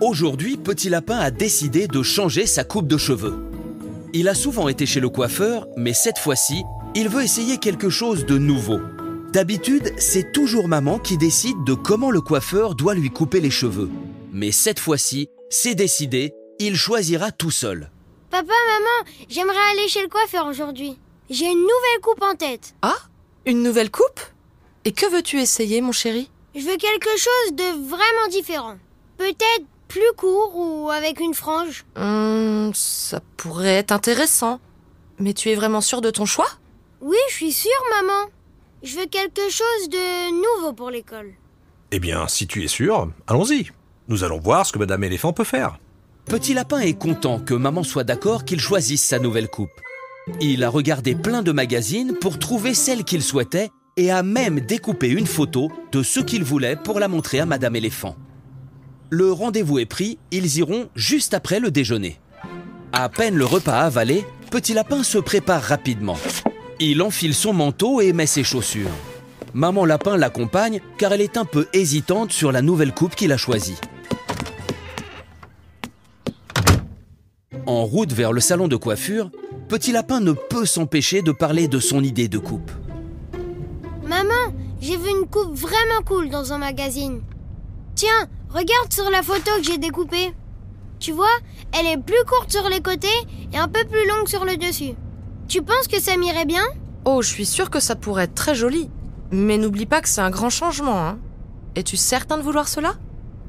Aujourd'hui, Petit Lapin a décidé de changer sa coupe de cheveux. Il a souvent été chez le coiffeur, mais cette fois-ci, il veut essayer quelque chose de nouveau. D'habitude, c'est toujours maman qui décide de comment le coiffeur doit lui couper les cheveux. Mais cette fois-ci, c'est décidé, il choisira tout seul. Papa, maman, j'aimerais aller chez le coiffeur aujourd'hui. J'ai une nouvelle coupe en tête. Ah, une nouvelle coupe? Et que veux-tu essayer, mon chéri? Je veux quelque chose de vraiment différent. Peut-être plus court ou avec une frange. Ça pourrait être intéressant. Mais tu es vraiment sûre de ton choix? Oui, je suis sûre, maman. Je veux quelque chose de nouveau pour l'école. Eh bien, si tu es sûr, allons-y. Nous allons voir ce que Madame Éléphant peut faire. Petit Lapin est content que maman soit d'accord qu'il choisisse sa nouvelle coupe. Il a regardé plein de magazines pour trouver celle qu'il souhaitait et a même découpé une photo de ce qu'il voulait pour la montrer à Madame Éléphant. Le rendez-vous est pris, ils iront juste après le déjeuner. À peine le repas avalé, Petit Lapin se prépare rapidement. Il enfile son manteau et met ses chaussures. Maman Lapin l'accompagne car elle est un peu hésitante sur la nouvelle coupe qu'il a choisie. En route vers le salon de coiffure, Petit Lapin ne peut s'empêcher de parler de son idée de coupe. Maman, j'ai vu une coupe vraiment cool dans un magazine. Tiens, regarde sur la photo que j'ai découpée. Tu vois, elle est plus courte sur les côtés et un peu plus longue sur le dessus. Tu penses que ça m'irait bien? Oh, je suis sûre que ça pourrait être très joli. Mais n'oublie pas que c'est un grand changement, hein. Es-tu certain de vouloir cela?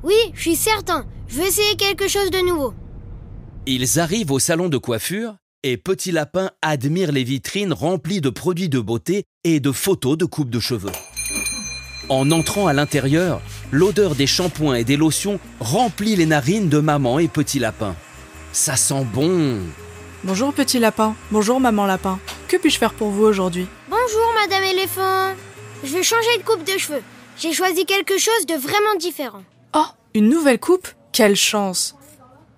Oui, je suis certain. Je veux essayer quelque chose de nouveau. Ils arrivent au salon de coiffure et Petit Lapin admire les vitrines remplies de produits de beauté et de photos de coupe de cheveux. En entrant à l'intérieur, l'odeur des shampoings et des lotions remplit les narines de maman et Petit Lapin. Ça sent bon! Bonjour Petit Lapin, bonjour Maman Lapin. Que puis-je faire pour vous aujourd'hui? Bonjour Madame Éléphant. Je veux changer de coupe de cheveux. J'ai choisi quelque chose de vraiment différent. Oh, une nouvelle coupe? Quelle chance!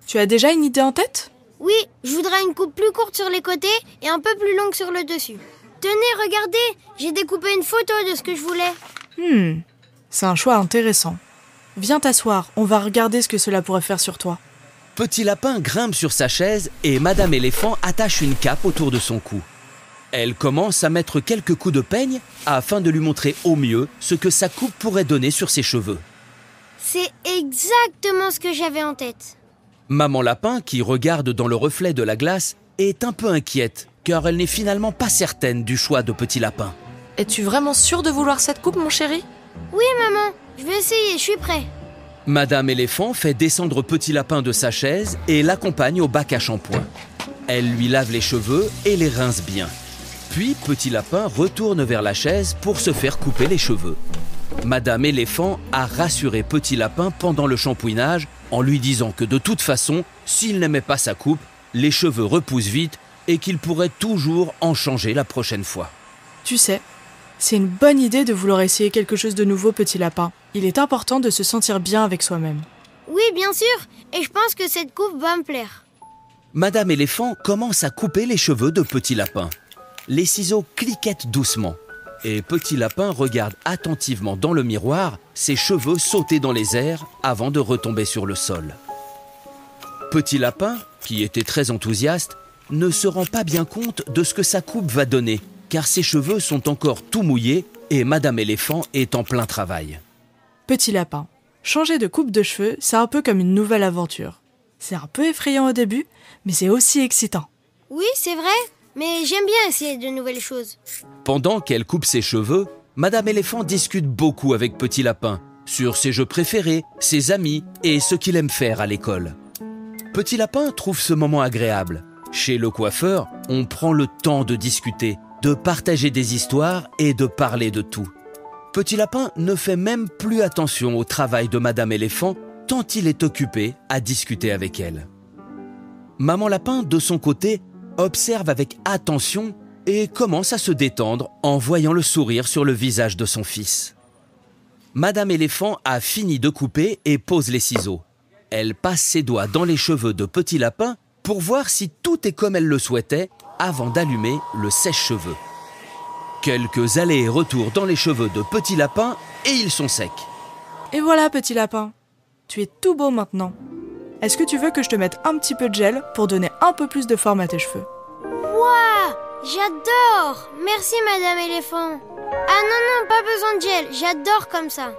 Tu as déjà une idée en tête? Oui, je voudrais une coupe plus courte sur les côtés et un peu plus longue sur le dessus. Tenez, regardez, j'ai découpé une photo de ce que je voulais. C'est un choix intéressant. Viens t'asseoir, on va regarder ce que cela pourrait faire sur toi. Petit Lapin grimpe sur sa chaise et Madame Éléphant attache une cape autour de son cou. Elle commence à mettre quelques coups de peigne afin de lui montrer au mieux ce que sa coupe pourrait donner sur ses cheveux. C'est exactement ce que j'avais en tête. Maman Lapin, qui regarde dans le reflet de la glace, est un peu inquiète car elle n'est finalement pas certaine du choix de Petit Lapin. Es-tu vraiment sûre de vouloir cette coupe, mon chéri? Oui, maman, je vais essayer, je suis prêt. Madame Éléphant fait descendre Petit Lapin de sa chaise et l'accompagne au bac à shampoing. Elle lui lave les cheveux et les rince bien. Puis Petit Lapin retourne vers la chaise pour se faire couper les cheveux. Madame Éléphant a rassuré Petit Lapin pendant le shampouinage en lui disant que de toute façon, s'il n'aimait pas sa coupe, les cheveux repoussent vite et qu'il pourrait toujours en changer la prochaine fois. Tu sais, c'est une bonne idée de vouloir essayer quelque chose de nouveau, Petit Lapin. Il est important de se sentir bien avec soi-même. Oui, bien sûr, et je pense que cette coupe va me plaire. Madame Éléphant commence à couper les cheveux de Petit Lapin. Les ciseaux cliquettent doucement et Petit Lapin regarde attentivement dans le miroir ses cheveux sauter dans les airs avant de retomber sur le sol. Petit Lapin, qui était très enthousiaste, ne se rend pas bien compte de ce que sa coupe va donner, car ses cheveux sont encore tout mouillés et Madame Éléphant est en plein travail. Petit Lapin, changer de coupe de cheveux, c'est un peu comme une nouvelle aventure. C'est un peu effrayant au début, mais c'est aussi excitant. Oui, c'est vrai, mais j'aime bien essayer de nouvelles choses. Pendant qu'elle coupe ses cheveux, Madame Éléphant discute beaucoup avec Petit Lapin sur ses jeux préférés, ses amis et ce qu'il aime faire à l'école. Petit Lapin trouve ce moment agréable. Chez le coiffeur, on prend le temps de discuter, de partager des histoires et de parler de tout. Petit Lapin ne fait même plus attention au travail de Madame Éléphant tant il est occupé à discuter avec elle. Maman Lapin, de son côté, observe avec attention et commence à se détendre en voyant le sourire sur le visage de son fils. Madame Éléphant a fini de couper et pose les ciseaux. Elle passe ses doigts dans les cheveux de Petit Lapin pour voir si tout est comme elle le souhaitait avant d'allumer le sèche-cheveux. Quelques allers et retours dans les cheveux de Petit Lapin et ils sont secs. Et voilà, Petit Lapin, tu es tout beau maintenant. Est-ce que tu veux que je te mette un petit peu de gel pour donner un peu plus de forme à tes cheveux? Waouh, j'adore! Merci, Madame Éléphant. Ah non, pas besoin de gel, j'adore comme ça.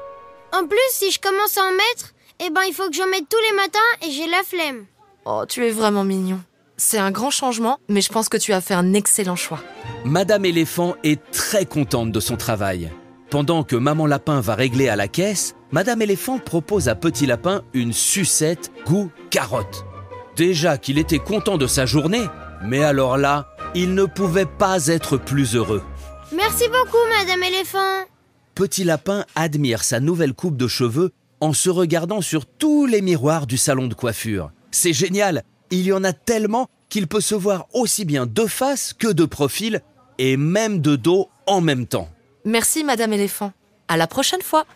En plus, si je commence à en mettre, il faut que j'en mette tous les matins et j'ai la flemme. Oh, tu es vraiment mignon. C'est un grand changement, mais je pense que tu as fait un excellent choix. Madame Éléphant est très contente de son travail. Pendant que Maman Lapin va régler à la caisse, Madame Éléphant propose à Petit Lapin une sucette goût carotte. Déjà qu'il était content de sa journée, mais alors là, il ne pouvait pas être plus heureux. Merci beaucoup, Madame Éléphant. Petit Lapin admire sa nouvelle coupe de cheveux en se regardant sur tous les miroirs du salon de coiffure. C'est génial, il y en a tellement qu'il peut se voir aussi bien de face que de profil et même de dos en même temps. Merci, Madame Éléphant. À la prochaine fois.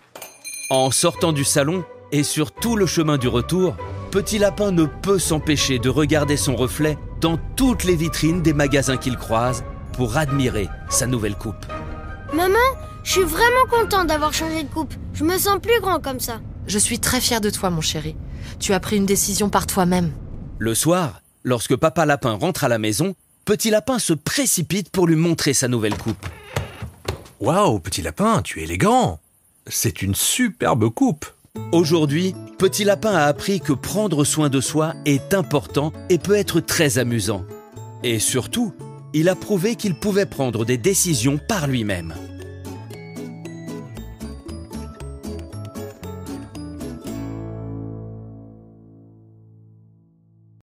En sortant du salon et sur tout le chemin du retour, Petit Lapin ne peut s'empêcher de regarder son reflet dans toutes les vitrines des magasins qu'il croise pour admirer sa nouvelle coupe. Maman, je suis vraiment content d'avoir changé de coupe. Je me sens plus grand comme ça. Je suis très fière de toi, mon chéri. Tu as pris une décision par toi-même. Le soir, lorsque Papa Lapin rentre à la maison, Petit Lapin se précipite pour lui montrer sa nouvelle coupe. Waouh, Petit Lapin, tu es élégant. C'est une superbe coupe. Aujourd'hui, Petit Lapin a appris que prendre soin de soi est important et peut être très amusant. Et surtout, il a prouvé qu'il pouvait prendre des décisions par lui-même.